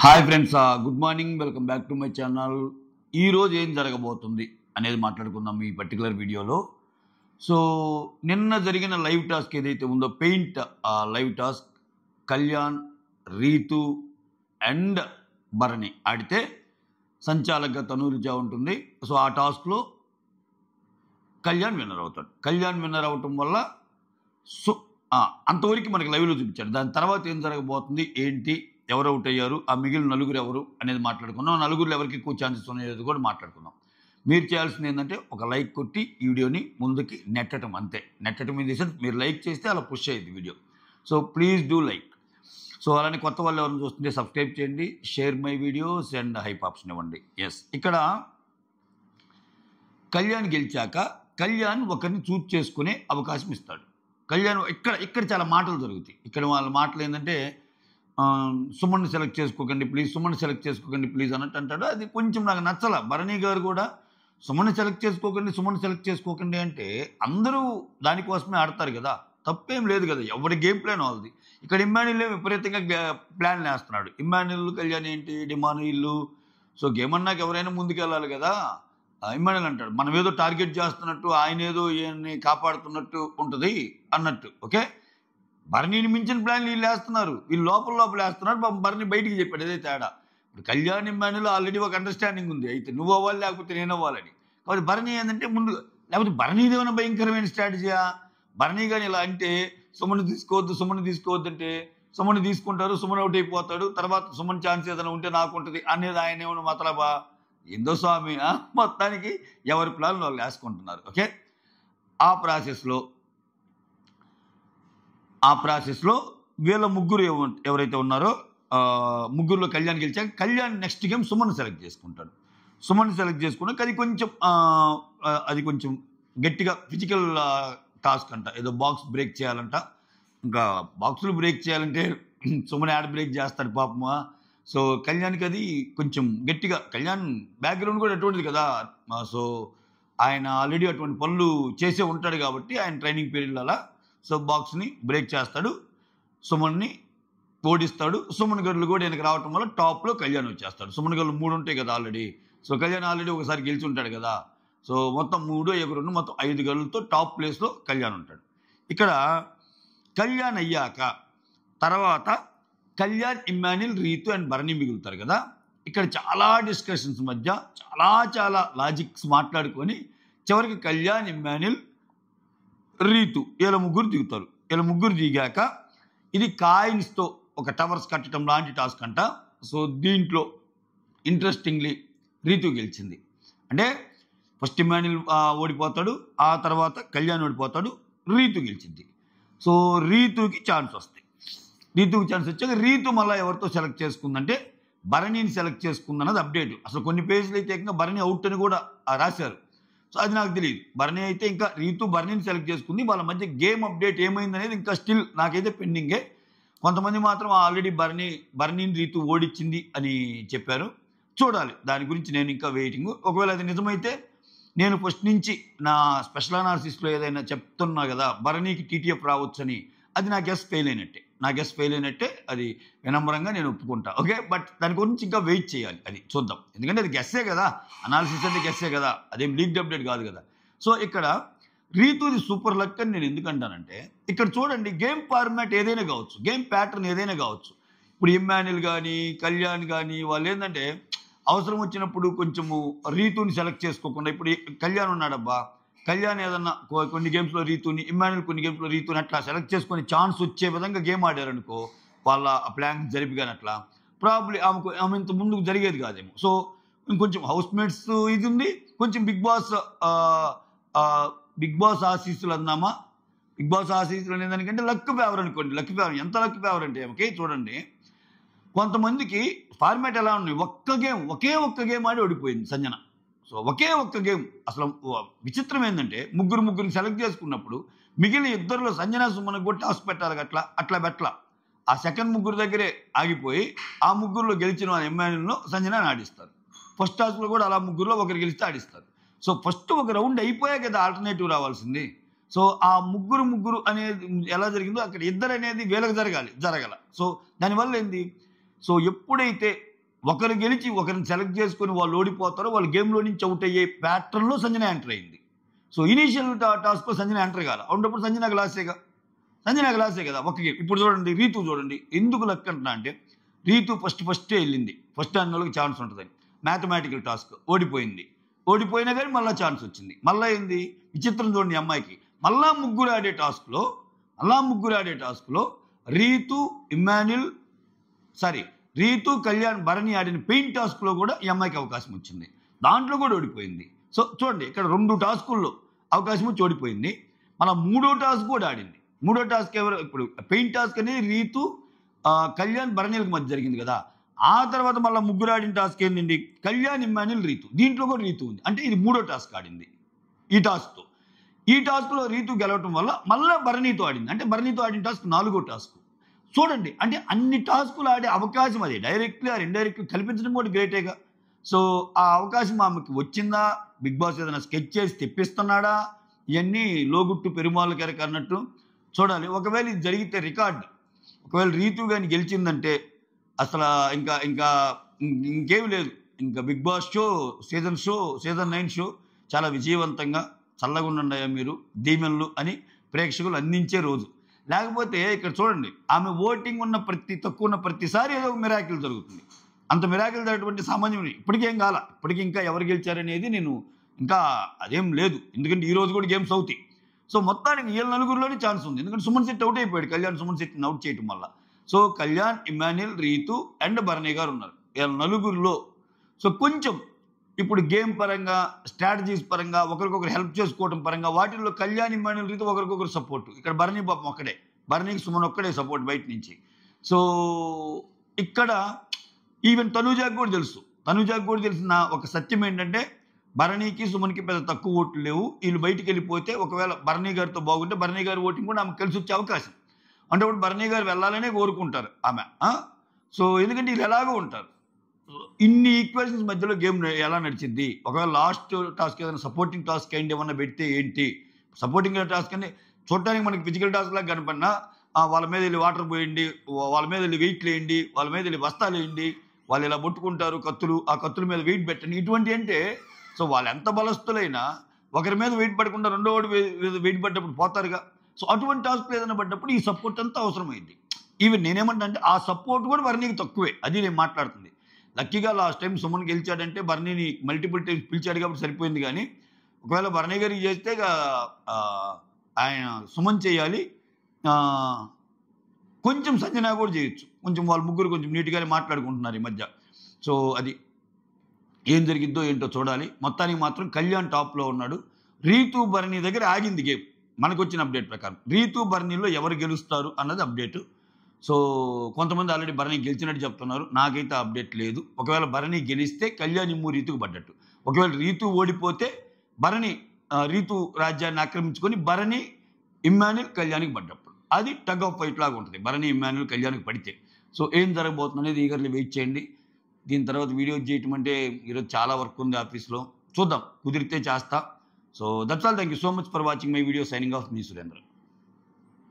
Hi friends, good morning. Welcome back to my channel. ఈరోజు ఏం జరగబోతుంది అనేది మాట్లాడుకుందాం ఈ పర్టికులర్ వీడియోలో. సో నిన్న జరిగిన లైవ్ టాస్క్ ఏదైతే ఉందో, paint live task, Kalyan, Ritu and Bharani ఆడితే సంచాలకగా తనూరుజ ఉంటుంది. సో ఆ టాస్క్లో కళ్యాణ్ విన్నర్ అవుతాడు. కళ్యాణ్ విన్నర్ అవటం వల్ల అంతవరకు మనకి లైవ్లో చూపించాడు. దాని తర్వాత ఏం జరగబోతుంది, ఏంటి, ఎవరు అవుట్ అయ్యారు, ఆ మిగిలిన నలుగురు ఎవరు అనేది మాట్లాడుకుందాం. నలుగురు ఎవరికి ఎక్కువ ఛాన్సెస్ ఉన్నాయో కూడా మాట్లాడుకుందాం. మీరు చేయాల్సింది ఏంటంటే ఒక లైక్ కొట్టి ఈ వీడియోని ముందుకి నెట్టడం, అంతే. నెట్టడం ఇన్ ది సెన్స్ మీరు లైక్ చేస్తే అలా పుష్ అయ్యింది video. So please do like. So అలానే కొత్త వాళ్ళు ఎవరైనా చూస్తుంటే సబ్స్క్రైబ్ చేయండి, share my videos and hype option ఇవ్వండి. ఎస్, ఇక్కడ కళ్యాణ్ గెలిచాక కళ్యాణ్ ఒకరిని చూజ్ చేసుకునే అవకాశం ఇస్తాడు. కళ్యాణ్ ఇక్కడ చాలా మాటలు జరుగుతాయి. ఇక్కడ వాళ్ళ మాటలు ఏంటంటే, సుమన్ సెలెక్ట్ చేసుకోకండి ప్లీజ్, సుమన్ సెలెక్ట్ చేసుకోకండి ప్లీజ్ అన్నట్టు అంటాడు. అది కొంచెం నాకు నచ్చల. భరణి గారు కూడా సుమన్ సెలెక్ట్ చేసుకోకండి, సుమన్ సెలెక్ట్ చేసుకోకండి అంటే అందరూ దానికోసమే ఆడతారు కదా, తప్పేం లేదు కదా, ఎవరి గేమ్ ప్లాన్ వాళ్ళది. ఇక్కడ ఇమ్మాన్యుల్ విపరీతంగా ప్లాన్లు వేస్తున్నాడు. ఇమ్మాన్యుల్ కళ్యాణ్ ఏంటి డిమాన్యుల్. సో గేమ్ అన్నాక ఎవరైనా ముందుకు వెళ్ళాలి కదా. ఇమ్మాన్యుల్ అంటాడు మనం ఏదో టార్గెట్ చేస్తున్నట్టు, ఆయన ఏదో ఈయన్ని కాపాడుతున్నట్టు ఉంటుంది అన్నట్టు. ఓకే, భరణిని మించిన ప్లాన్లు వీళ్ళు వేస్తున్నారు, వీళ్ళు లోపల వేస్తున్నారు. భరణి బయటికి చెప్పాడు అదే తేడా. ఇప్పుడు కళ్యాణ్ ఇమ్మాన్యుల్ ఆల్రెడీ ఒక అండర్స్టాండింగ్ ఉంది, అయితే నువ్వు అవ్వాలి లేకపోతే నేను అవ్వాలని. కాబట్టి భరణి ఏంటంటే ముందు, లేకపోతే భరణిది ఏమైనా భయంకరమైన స్ట్రాటజీయా. భరణి కానీ ఇలా అంటే సుమన్ తీసుకోవద్దు అంటే సుమన్ తీసుకుంటారు, సుమన్ అవుట్ అయిపోతాడు, తర్వాత సుమన్ ఛాన్స్ ఏదైనా ఉంటే నాకు ఉంటుంది అనేది ఆయన ఏమైనా మతలబా ఏందో స్వామి. మొత్తానికి ఎవరి ప్లాన్లు వాళ్ళు వేసుకుంటున్నారు. ఓకే, ఆ ప్రాసెస్లో వీళ్ళ ముగ్గురు ఎవరైతే ఉన్నారో, ముగ్గురులో కళ్యాణ్ గెలిచాక Kalyan next game Suman select చేసుకుంటాడు. సుమన్ సెలెక్ట్ చేసుకున్నాక అది కొంచెం గట్టిగా ఫిజికల్ టాస్క్ అంట. ఏదో బాక్స్ బ్రేక్ చేయాలంట. ఇంకా బాక్సులు బ్రేక్ చేయాలంటే సుమన్ యాడ్ బ్రేక్ చేస్తాడు పాపమా. సో కళ్యాణ్కి అది కొంచెం గట్టిగా, కళ్యాణ్ బ్యాక్గ్రౌండ్ కూడా అటువంటిది కదా. సో ఆయన ఆల్రెడీ అటువంటి పనులు చేసే ఉంటాడు కాబట్టి ఆయన ట్రైనింగ్ పీరియడ్లో అలా సో బాక్స్ని బ్రేక్ చేస్తాడు, సుమన్ని ఓడిస్తాడు. సుమన్ గర్లు కూడా ఆయనకు రావటం వల్ల టాప్లో కళ్యాణ్ వచ్చేస్తాడు. సుమన్ గర్లు 3 ఉంటాయి కదా ఆల్రెడీ. సో కళ్యాణ్ ఆల్రెడీ ఒకసారి గెలిచి ఉంటాడు కదా. సో మొత్తం 3, 2 మొత్తం 5 గర్లతో టాప్ ప్లేస్లో కళ్యాణ్ ఉంటాడు. ఇక్కడ కళ్యాణ్ అయ్యాక తర్వాత కళ్యాణ్, ఇమ్మాన్యుల్, రీతు అండ్ భరణి మిగులుతారు కదా. ఇక్కడ చాలా డిస్కషన్స్ మధ్య చాలా లాజిక్స్ మాట్లాడుకొని చివరికి కళ్యాణ్, ఇమ్మాన్యుల్, రీతు వీళ్ళ ముగ్గురు దిగుతారు. వీళ్ళ ముగ్గురు దిగాక ఇది కాయిన్స్తో ఒక టవర్స్ కట్టడం లాంటి టాస్క్ అంట. సో దీంట్లో ఇంట్రెస్టింగ్లీ రీతు గెలిచింది. అంటే ఫస్ట్ ఇమ్మాన్యుల్ ఓడిపోతాడు, ఆ తర్వాత కళ్యాణ్ ఓడిపోతాడు, రీతు గెలిచింది. సో రీతుకి ఛాన్స్ వస్తాయి. రీతుకి ఛాన్స్ వచ్చాక రీతు మళ్ళీ ఎవరితో సెలెక్ట్ చేసుకుందంటే భరణిని సెలెక్ట్ చేసుకుందన్నది అప్డేట్. అసలు కొన్ని పేజీలు అయితే ఇంకా భరణి అవుట్ అని కూడా రాశారు. సో అది నాకు తెలియదు. భరణి అయితే ఇంకా రీతు భరణిని సెలెక్ట్ చేసుకుంది. వాళ్ళ మధ్య గేమ్ అప్డేట్ ఏమైంది అనేది ఇంకా స్టిల్ నాకైతే పెండింగే. కొంతమంది మాత్రం ఆల్రెడీ భరణిని రీతు ఓడించింది అని చెప్పారు. చూడాలి, దాని గురించి నేను ఇంకా వెయిటింగ్. ఒకవేళ అది నిజమైతే నేను ఫస్ట్ నుంచి నా స్పెషల్ అనాలిసిస్లో ఏదైనా చెప్తున్నా కదా భరణికి టీటీఎఫ్ రావచ్చని, అది నా గెస్ ఫెయిల్ అయినట్టే. అది వినమ్రంగా నేను ఒప్పుకుంటా. ఓకే, బట్ దాని గురించి ఇంకా వెయిట్ చేయాలి, అది చూద్దాం. ఎందుకంటే అది గెస్సే కదా, అనాలిసిస్ అంటే గెస్సే కదా, అదేం లీక్డ్ అప్డేట్ కాదు కదా. సో ఇక్కడ రీతుది సూపర్ లక్ అని నేను ఎందుకంటానంటే, ఇక్కడ చూడండి గేమ్ ఫార్మాట్ ఏదైనా కావచ్చు, గేమ్ ప్యాటర్న్ ఏదైనా కావచ్చు. ఇప్పుడు ఇమ్మాన్యుల్ కానీ కళ్యాణ్ కానీ వాళ్ళు ఏంటంటే అవసరం వచ్చినప్పుడు కొంచెము రీతుని సెలెక్ట్ చేసుకోకుండా, ఇప్పుడు కళ్యాణ్ ఉన్నాడబ్బా, కళ్యాణ్ ఏదన్నా కొన్ని గేమ్స్లో రీతుని, ఇమ్మాన్యుల్ కొన్ని గేమ్స్లో రీతుని అట్లా సెలెక్ట్ చేసుకొని ఛాన్స్ వచ్చే విధంగా గేమ్ ఆడారనుకో, వాళ్ళ ప్లాన్ జరిపిగాని అట్లా ప్రాబ్లీ ఆమె ఇంత ముందుకు జరిగేది కాదేమో. సో ఇంకొంచెం హౌస్ మేట్స్ ఇది ఉంది, కొంచెం బిగ్ బాస్ ఆశీస్సులు అందామా. బిగ్ బాస్ ఆశీస్సులు అనేదానికంటే లక్ ఫేవర్ అనుకోండి. లక్ ఫేవర్ ఎంత లక్ ఫేవర్ అంటే ఓకే చూడండి, కొంతమందికి ఫార్మాట్ ఎలా ఉన్నాయి, ఒకే ఒక్క గేమ్ ఆడి ఓడిపోయింది సంజన. సో ఒకే ఒక్క గేమ్. అసలు విచిత్రం ఏంటంటే ముగ్గురిని సెలెక్ట్ చేసుకున్నప్పుడు మిగిలిన ఇద్దరిలో సంజన సుమన్కి కూడా టాస్క్ పెట్టాలి, అట్లా పెట్టలా. ఆ సెకండ్ ముగ్గురు దగ్గరే ఆగిపోయి ఆ ముగ్గురులో గెలిచిన ఇమ్మాన్యుల్ను సంజనాని ఆడిస్తారు. ఫస్ట్ టాస్క్లో కూడా అలా ముగ్గురులో ఒకరు గెలిస్తే ఆడిస్తారు. సో ఫస్ట్ ఒక రౌండ్ అయిపోయా కదా ఆల్టర్నేటివ్ రావాల్సింది. సో ఆ ముగ్గురు అనేది ఎలా జరిగిందో అక్కడ ఇద్దరు అనేది వీళ్ళకి జరగాల. సో దానివల్ల ఏంది, సో ఎప్పుడైతే ఒకరు గెలిచి ఒకరిని సెలెక్ట్ చేసుకుని వాళ్ళు ఓడిపోతారో వాళ్ళు గేమ్లో నుంచి అవుట్ అయ్యే ప్యాటర్న్లో సంజన ఎంటర్ అయింది. సో ఇనీషియల్ టాస్క్లో సంజన ఎంటర్ కాల, ఉన్నప్పుడు సంజన గ్లాసే కదా ఒక గేమ్. ఇప్పుడు చూడండి రీతు చూడండి, ఎందుకు లెక్క అంటున్నా అంటే రీతు ఫస్టే వెళ్ళింది, ఫస్ట్ అన్నోళ్ళకి ఛాన్స్ ఉంటుందని. మ్యాథమెటికల్ టాస్క్ ఓడిపోయినా కానీ మళ్ళీ ఛాన్స్ వచ్చింది. మళ్ళీ ఏంది విచిత్రం చూడండి, అమ్మాయికి మళ్ళా ముగ్గురు ఆడే టాస్క్లో రీతు కళ్యాణ్ భరణి ఆడిన పెయింట్ టాస్క్లో కూడా ఈ అమ్మాయికి అవకాశం వచ్చింది, దాంట్లో కూడా ఓడిపోయింది. సో చూడండి ఇక్కడ 2 టాస్కుల్లో అవకాశం వచ్చి ఓడిపోయింది. మళ్ళీ 3వ టాస్క్ కూడా ఆడింది. 3వ టాస్క్ ఎవరు, ఇప్పుడు పెయింట్ టాస్క్ అనేది రీతు కళ్యాణ్ భరణిలకు మధ్య జరిగింది కదా. ఆ తర్వాత మళ్ళీ ముగ్గురు ఆడిన టాస్క్ ఏంటండి, కళ్యాణ్ ఇమ్మాన్యుల్ రీతు, దీంట్లో కూడా రీతు ఉంది. అంటే ఇది 3వ టాస్క్ ఆడింది. ఈ టాస్క్లో రీతు గెలవటం వల్ల మళ్ళీ భరణితో ఆడింది. అంటే భరణితో ఆడిన టాస్క్ 4వ టాస్క్. చూడండి అంటే అన్ని టాస్కులు ఆడే అవకాశం అది డైరెక్ట్లీ ఆర్ ఇండైరెక్ట్లీ కల్పించడం కూడా గ్రేటేగా. సో ఆ అవకాశం ఆమెకి వచ్చిందా, బిగ్ బాస్ ఏదైనా స్కెచ్ చేసి తెప్పిస్తున్నాడా, ఇవన్నీ లోగుట్టు పెరుమాళ్ళు కెరక అన్నట్టు చూడాలి. ఒకవేళ ఇది జరిగితే రికార్డు, ఒకవేళ రీతు కానీ గెలిచిందంటే అసలు ఇంకేమి లేదు. ఇంకా బిగ్ బాస్ సీజన్ 9 షో చాలా విజయవంతంగా చల్లగా ఉండండియా మీరు దీవెనలు అని ప్రేక్షకులు అందించే రోజు. లేకపోతే ఇక్కడ చూడండి, ఆమె ఓటింగ్ ఉన్న తక్కువ ఉన్న ప్రతిసారి ఏదో ఒక మిరాకిల్ జరుగుతుంది. అంత మిరాకిల్ జరగటువంటి సామాన్యం ఇప్పటికేం కాల. ఇప్పటికీ ఇంకా ఎవరు గెలిచారనేది నేను ఇంకా అదేం లేదు, ఎందుకంటే ఈ రోజు కూడా గేమ్స్ అవుతాయి. సో మొత్తానికి వీళ్ళ నలుగురిలోనే ఛాన్స్ ఉంది, ఎందుకంటే సుమన్ శెట్టి అవుట్ అయిపోయాడు, కళ్యాణ్ సుమన్ శెట్టిని అవుట్ చేయటం వల్ల. So Kalyan, Emmanuel, Ritu and Bharani గారు ఉన్నారు వీళ్ళ నలుగురిలో. సో కొంచెం ఇప్పుడు గేమ్ పరంగా, స్ట్రాటజీస్ పరంగా, ఒకరికొకరు హెల్ప్ చేసుకోవడం పరంగా వాటిల్లో కళ్యాణ్, ఇమ్మాన్యుల్, రీతు ఒకరికొకరు సపోర్ట్. ఇక్కడ భరణి పాపం ఒక్కడే, భరణికి సుమన్ ఒక్కడే సపోర్ట్ బయట నుంచి. సో ఇక్కడ ఈవెన్ తనూజాకి కూడా తెలిసిన ఒక సత్యం ఏంటంటే భరణికి సుమన్కి పెద్ద తక్కువ ఓట్లు లేవు. వీళ్ళు బయటికి వెళ్ళిపోతే ఒకవేళ భరణి గారితో బాగుంటే భరణి గారి ఓటింగ్ కూడా ఆమెకు కలిసి వచ్చే అవకాశం. అంటే ఇప్పుడు భరణి గారు వెళ్ళాలనే కోరుకుంటారు ఆమె. సో ఎందుకంటే వీళ్ళు ఎలాగో ఉంటారు. ఇన్ని ఈక్వేషన్స్ మధ్యలో గేమ్ ఎలా నడిచింది, ఒకవేళ లాస్ట్ టాస్క్ ఏదైనా సపోర్టింగ్ టాస్క్ అయింది ఏమన్నా పెడితే ఏంటి, సపోర్టింగ్ టాస్క్ అంటే చూడటానికి మనకి ఫిజికల్ టాస్క్ లాగా కనపడినా వాళ్ళ మీద వెళ్ళి వాటర్ పోయండి, వాళ్ళ మీద వెళ్ళి వెయిట్లు వేయండి, వాళ్ళ మీద వెళ్ళి బస్తాలు వేయండి, వాళ్ళు ఇలా పట్టుకుంటారు కత్తులు, ఆ కత్తుల మీద వెయిట్ పెట్టండి, ఇటువంటి అంటే సో వాళ్ళు ఎంత బలస్తులైనా ఒకరి మీద వెయిట్ పడకుండా రెండో వాడు వెయిట్ పడ్డప్పుడు పోతారుగా. సో అటువంటి టాస్క్లు ఏదైనా పడ్డప్పుడు ఈ సపోర్ట్ అంతా అవసరమైంది. ఈవెన్ నేనేమంటా అంటే ఆ సపోర్ట్ కూడా భరణికి తక్కువే, అది నేను మాట్లాడుతుంది. లక్కీగా లాస్ట్ టైం సుమన్ గెలిచాడంటే భరణిని మల్టిపుల్ టైమ్స్ పిలిచాడు కాబట్టి సరిపోయింది. కానీ ఒకవేళ భరణి గారికి చేస్తే ఆయన సుమన్ చేయాలి, కొంచెం సంజన కూడా చేయొచ్చు, కొంచెం వాళ్ళ ముగ్గురు కొంచెం నీట్గానే మాట్లాడుకుంటున్నారు ఈ మధ్య. సో అది ఏం జరిగిద్దో ఏంటో చూడాలి. మొత్తానికి మాత్రం కళ్యాణ్ టాప్లో ఉన్నాడు. రీతు భరణి దగ్గర ఆగింది గేమ్. మనకు వచ్చిన అప్డేట్ ప్రకారం రీతు భరణిలో ఎవరు గెలుస్తారు అన్నది అప్డేట్. సో కొంతమంది ఆల్రెడీ భరణి గెలిచినట్టు చెప్తున్నారు, నాకైతే అప్డేట్ లేదు. ఒకవేళ భరణి గెలిస్తే కళ్యాణ్ రీతుకు పడ్డట్టు, ఒకవేళ రీతు ఓడిపోతే భరణి రీతు రాజ్యాన్ని ఆక్రమించుకొని భరణి, ఇమ్మాన్యుల్ కళ్యాణ్కి పడ్డప్పుడు అది టగ్ ఆఫ్ ఫైట్ లాగా ఉంటుంది. భరణి, ఇమ్మాన్యుల్ కళ్యాణ్కి పడితే సో ఏం జరగబోతుంది అనేది ఈగర్లీ వెయిట్ చేయండి. దీని తర్వాత వీడియో చేయటం అంటే ఈరోజు చాలా వర్క్ ఉంది ఆఫీస్లో, చూద్దాం కుదిరితే చేస్తా. So that's all. Thank you so much for watching my video. Signing off me Surendra.